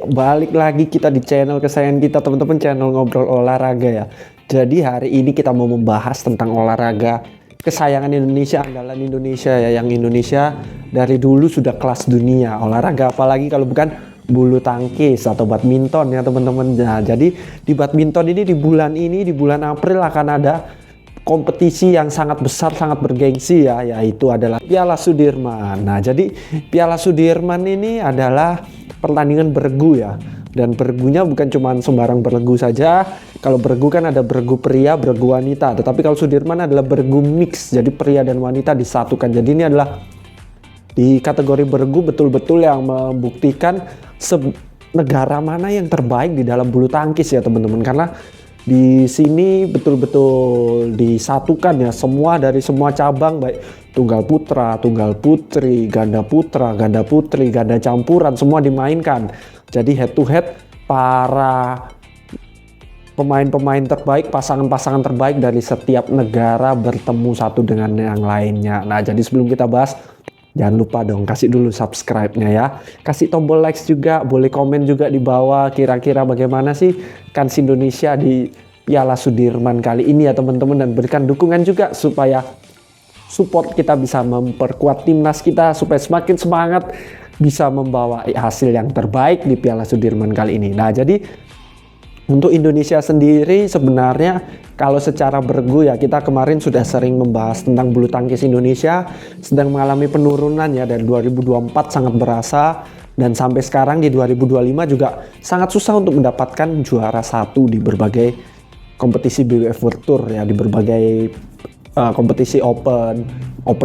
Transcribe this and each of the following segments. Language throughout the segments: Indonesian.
balik lagi kita di channel kesayangan kita teman-teman, channel ngobrol olahraga ya. Jadi hari ini kita mau membahas tentang olahraga kesayangan Indonesia, andalan Indonesia ya, yang Indonesia dari dulu sudah kelas dunia. Olahraga apalagi kalau bukan bulu tangkis atau badminton ya teman-teman. Nah, jadi di badminton ini di bulan April akan ada kompetisi yang sangat besar, sangat bergengsi ya, yaitu adalah Piala Sudirman. Nah, jadi Piala Sudirman ini adalah pertandingan bergu ya. Dan bergunya bukan cuma sembarang bergu saja. Kalau bergu kan ada bergu pria, bergu wanita. Tetapi kalau Sudirman adalah bergu mix, jadi pria dan wanita disatukan. Jadi ini adalah di kategori bergu betul-betul yang membuktikan negara mana yang terbaik di dalam bulu tangkis ya teman-teman. Karena di sini betul-betul disatukan ya, semua dari semua cabang, baik tunggal putra, tunggal putri, ganda putra, ganda putri, ganda campuran, semua dimainkan. Jadi head to head para pemain-pemain terbaik, pasangan-pasangan terbaik dari setiap negara bertemu satu dengan yang lainnya. Nah, jadi sebelum kita bahas, jangan lupa dong kasih dulu subscribe-nya ya. Kasih tombol likes juga, boleh komen juga di bawah kira-kira bagaimana sih kans Indonesia di Piala Sudirman kali ini ya teman-teman. Dan berikan dukungan juga supaya support kita bisa memperkuat timnas kita, supaya semakin semangat bisa membawa hasil yang terbaik di Piala Sudirman kali ini. Nah, jadi untuk Indonesia sendiri sebenarnya kalau secara bergu ya, kita kemarin sudah sering membahas tentang bulu tangkis Indonesia sedang mengalami penurunan ya, dari 2024 sangat berasa, dan sampai sekarang di 2025 juga sangat susah untuk mendapatkan juara satu di berbagai kompetisi BWF World Tour ya, di berbagai kompetisi open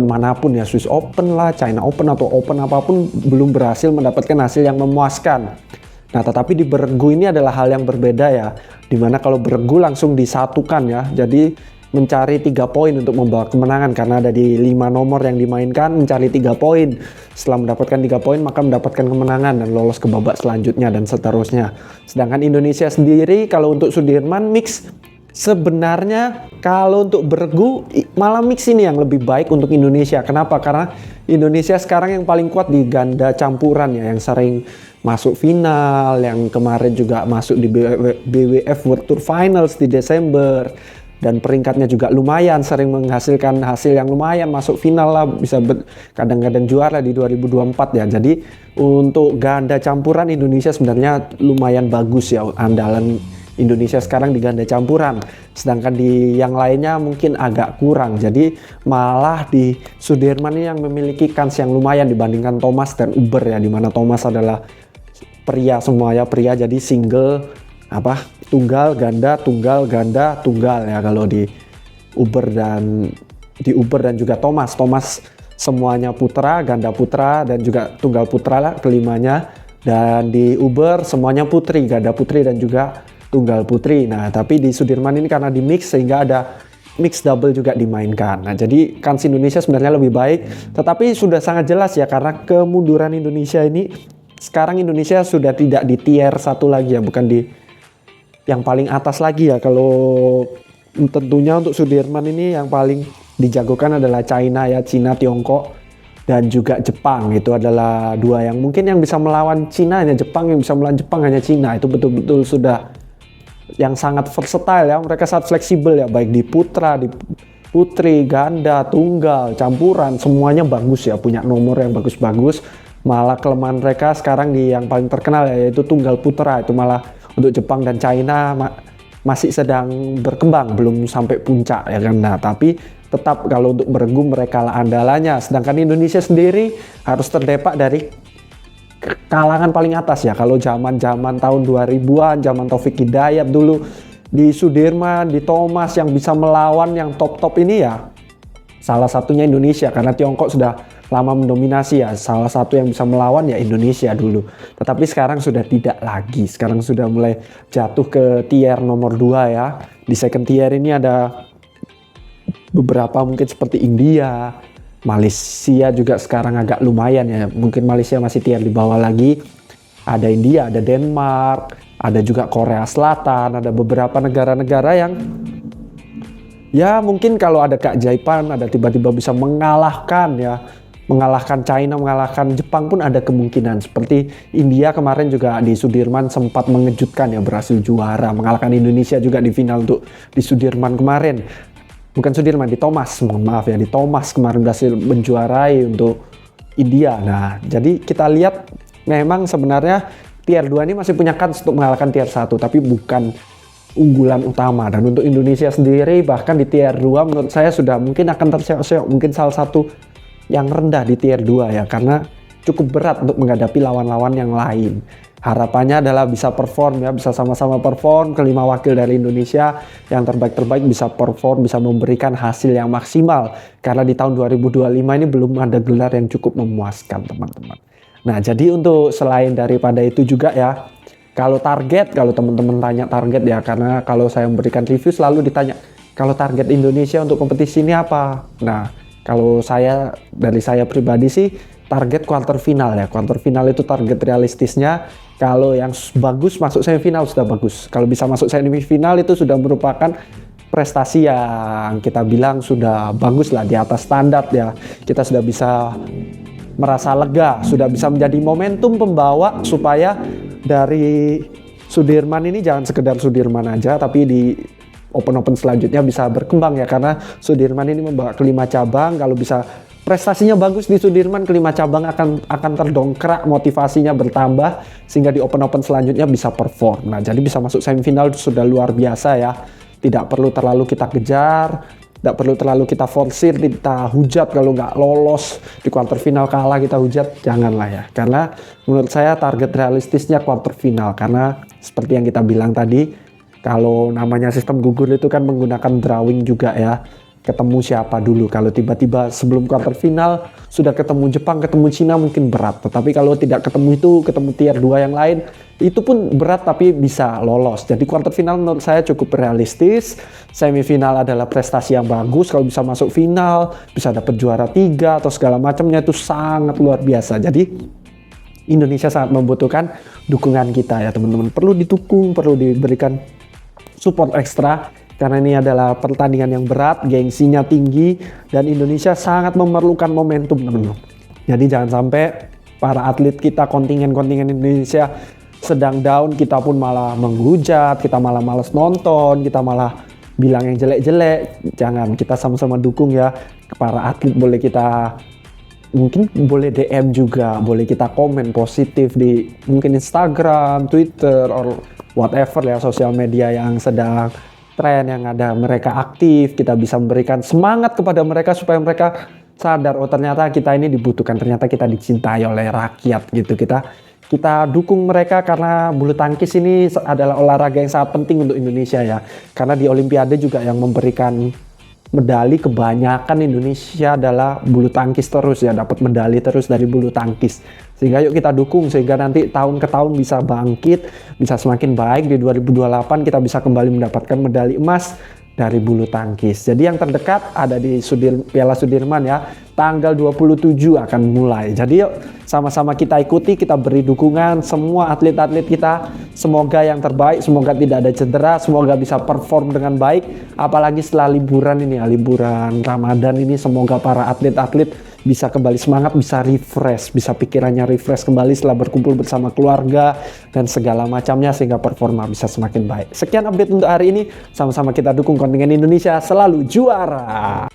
manapun ya, Swiss Open lah, China Open atau Open apapun, belum berhasil mendapatkan hasil yang memuaskan. Nah, tetapi di bergu ini adalah hal yang berbeda ya, dimana kalau bergu langsung disatukan ya, jadi mencari 3 poin untuk membawa kemenangan, karena ada di 5 nomor yang dimainkan, mencari 3 poin. Setelah mendapatkan 3 poin maka mendapatkan kemenangan dan lolos ke babak selanjutnya dan seterusnya. Sedangkan Indonesia sendiri kalau untuk Sudirman mix, sebenarnya kalau untuk bergu malah mix ini yang lebih baik untuk Indonesia. Kenapa? Karena Indonesia sekarang yang paling kuat di ganda campuran ya, yang sering masuk final, yang kemarin juga masuk di BWF World Tour Finals di Desember, dan peringkatnya juga lumayan, sering menghasilkan hasil yang lumayan, masuk final lah, bisa kadang-kadang juara di 2024 ya. Jadi untuk ganda campuran Indonesia sebenarnya lumayan bagus ya, andalan Indonesia sekarang di ganda campuran. Sedangkan di yang lainnya mungkin agak kurang. Jadi malah di Sudirman ini yang memiliki kans yang lumayan dibandingkan Thomas dan Uber ya, dimana Thomas adalah pria semua ya, pria, jadi single tunggal ganda tunggal ya. Kalau di Uber dan juga Thomas semuanya putra, ganda putra dan juga tunggal putra lah kelimanya. Dan di Uber semuanya putri, ganda putri dan juga tunggal putri. Nah, tapi di Sudirman ini karena di mix sehingga ada mix double juga dimainkan. Nah, jadi kans Indonesia sebenarnya lebih baik, tetapi sudah sangat jelas ya, karena kemunduran Indonesia ini, sekarang Indonesia sudah tidak di tier 1 lagi ya, bukan di yang paling atas lagi ya. Kalau tentunya untuk Sudirman ini yang paling dijagokan adalah China ya, Cina, Tiongkok dan juga Jepang. Itu adalah dua yang mungkin yang bisa melawan Cina hanya Jepang, yang bisa melawan Jepang hanya Cina. Itu betul-betul sudah yang sangat versatile ya, mereka sangat fleksibel ya, baik di putra, di putri, ganda, tunggal, campuran, semuanya bagus ya, punya nomor yang bagus-bagus. Malah kelemahan mereka sekarang di yang paling terkenal ya, yaitu tunggal putra. Itu malah untuk Jepang dan China masih sedang berkembang, belum sampai puncak ya kan. Nah, tapi tetap kalau untuk bergu mereka lah andalannya. Sedangkan Indonesia sendiri harus terdepak dari kalangan paling atas ya. Kalau zaman tahun 2000-an, zaman Taufik Hidayat dulu di Sudirman, di Thomas, yang bisa melawan yang top-top ini ya salah satunya Indonesia, karena Tiongkok sudah lama mendominasi ya. Salah satu yang bisa melawan ya Indonesia dulu. Tetapi sekarang sudah tidak lagi. Sekarang sudah mulai jatuh ke tier nomor 2 ya. Di second tier ini ada beberapa mungkin seperti India, Malaysia juga sekarang agak lumayan ya. Mungkin Malaysia masih tier di bawah lagi. Ada India, ada Denmark, ada juga Korea Selatan, ada beberapa negara-negara yang ya mungkin kalau ada keajaiban, ada tiba-tiba bisa mengalahkan ya mengalahkan China, mengalahkan Jepang pun ada kemungkinan. Seperti India kemarin juga di Sudirman sempat mengejutkan ya, berhasil juara, mengalahkan Indonesia juga di final untuk di Sudirman kemarin. Bukan Sudirman, di Thomas, mohon maaf ya, di Thomas kemarin berhasil menjuarai untuk India. Nah, jadi kita lihat memang sebenarnya tier 2 ini masih punya kans untuk mengalahkan tier 1, tapi bukan unggulan utama. Dan untuk Indonesia sendiri bahkan di tier 2 menurut saya sudah mungkin akan terseok-seok, mungkin salah satu yang rendah di tier 2 ya, karena cukup berat untuk menghadapi lawan-lawan yang lain. Harapannya adalah bisa perform ya, bisa sama-sama perform, kelima wakil dari Indonesia yang terbaik-terbaik bisa perform, bisa memberikan hasil yang maksimal, karena di tahun 2025 ini belum ada gelar yang cukup memuaskan teman-teman. Nah, jadi untuk selain daripada itu juga ya, kalau teman-teman tanya target ya, karena kalau saya memberikan review selalu ditanya, kalau target Indonesia untuk kompetisi ini apa? Nah, kalau dari saya pribadi sih target quarter final ya. Quarter final itu target realistisnya. Kalau yang bagus masuk semifinal sudah bagus. Kalau bisa masuk semifinal itu sudah merupakan prestasi yang kita bilang sudah bagus lah, di atas standar ya. Kita sudah bisa merasa lega, sudah bisa menjadi momentum pembawa supaya dari Sudirman ini jangan sekedar Sudirman aja, tapi di Open selanjutnya bisa berkembang ya, karena Sudirman ini membawa kelima cabang. Kalau bisa prestasinya bagus di Sudirman, kelima cabang akan terdongkrak, motivasinya bertambah sehingga di Open selanjutnya bisa perform. Nah, jadi bisa masuk semifinal sudah luar biasa ya. Tidak perlu terlalu kita kejar, tidak perlu terlalu kita forsir, kita hujat kalau nggak lolos di quarter final, kalah kita hujat, janganlah ya. Karena menurut saya target realistisnya quarter final, karena seperti yang kita bilang tadi, kalau namanya sistem gugur itu kan menggunakan drawing juga ya. Ketemu siapa dulu. Kalau tiba-tiba sebelum quarter final sudah ketemu Jepang, ketemu Cina mungkin berat. Tetapi kalau tidak ketemu itu, ketemu tier 2 yang lain, itu pun berat tapi bisa lolos. Jadi quarter final menurut saya cukup realistis. Semifinal adalah prestasi yang bagus. Kalau bisa masuk final, bisa dapat juara 3 atau segala macamnya, itu sangat luar biasa. Jadi Indonesia sangat membutuhkan dukungan kita ya teman-teman. Perlu didukung, perlu diberikan support ekstra, karena ini adalah pertandingan yang berat, gengsinya tinggi, dan Indonesia sangat memerlukan momentum teman-teman. Jadi jangan sampai para atlet kita, kontingen-kontingen Indonesia sedang down, kita pun malah menghujat, kita malah males nonton, kita malah bilang yang jelek-jelek. Jangan, kita sama-sama dukung ya para atlet. Mungkin boleh DM juga, boleh kita komen positif di mungkin Instagram, Twitter, or whatever ya, sosial media yang sedang tren, yang ada mereka aktif. Kita bisa memberikan semangat kepada mereka supaya mereka sadar, oh ternyata kita ini dibutuhkan, ternyata kita dicintai oleh rakyat gitu. Kita dukung mereka, karena bulu tangkis ini adalah olahraga yang sangat penting untuk Indonesia ya. Karena di Olimpiade juga yang memberikan medali kebanyakan Indonesia adalah bulu tangkis terus ya, dapat medali terus dari bulu tangkis. Sehingga yuk kita dukung, sehingga nanti tahun ke tahun bisa bangkit, bisa semakin baik. Di 2028 kita bisa kembali mendapatkan medali emas dari bulu tangkis. Jadi yang terdekat ada di Piala Sudirman ya, tanggal 27 akan mulai. Jadi yuk sama-sama kita ikuti, kita beri dukungan semua atlet-atlet kita. Semoga yang terbaik, semoga tidak ada cedera, semoga bisa perform dengan baik. Apalagi setelah liburan ini ya, liburan Ramadan ini, semoga para atlet-atlet bisa kembali semangat, bisa refresh, bisa pikirannya refresh kembali setelah berkumpul bersama keluarga dan segala macamnya, sehingga performa bisa semakin baik. Sekian update untuk hari ini, sama-sama kita dukung kontingen Indonesia selalu juara.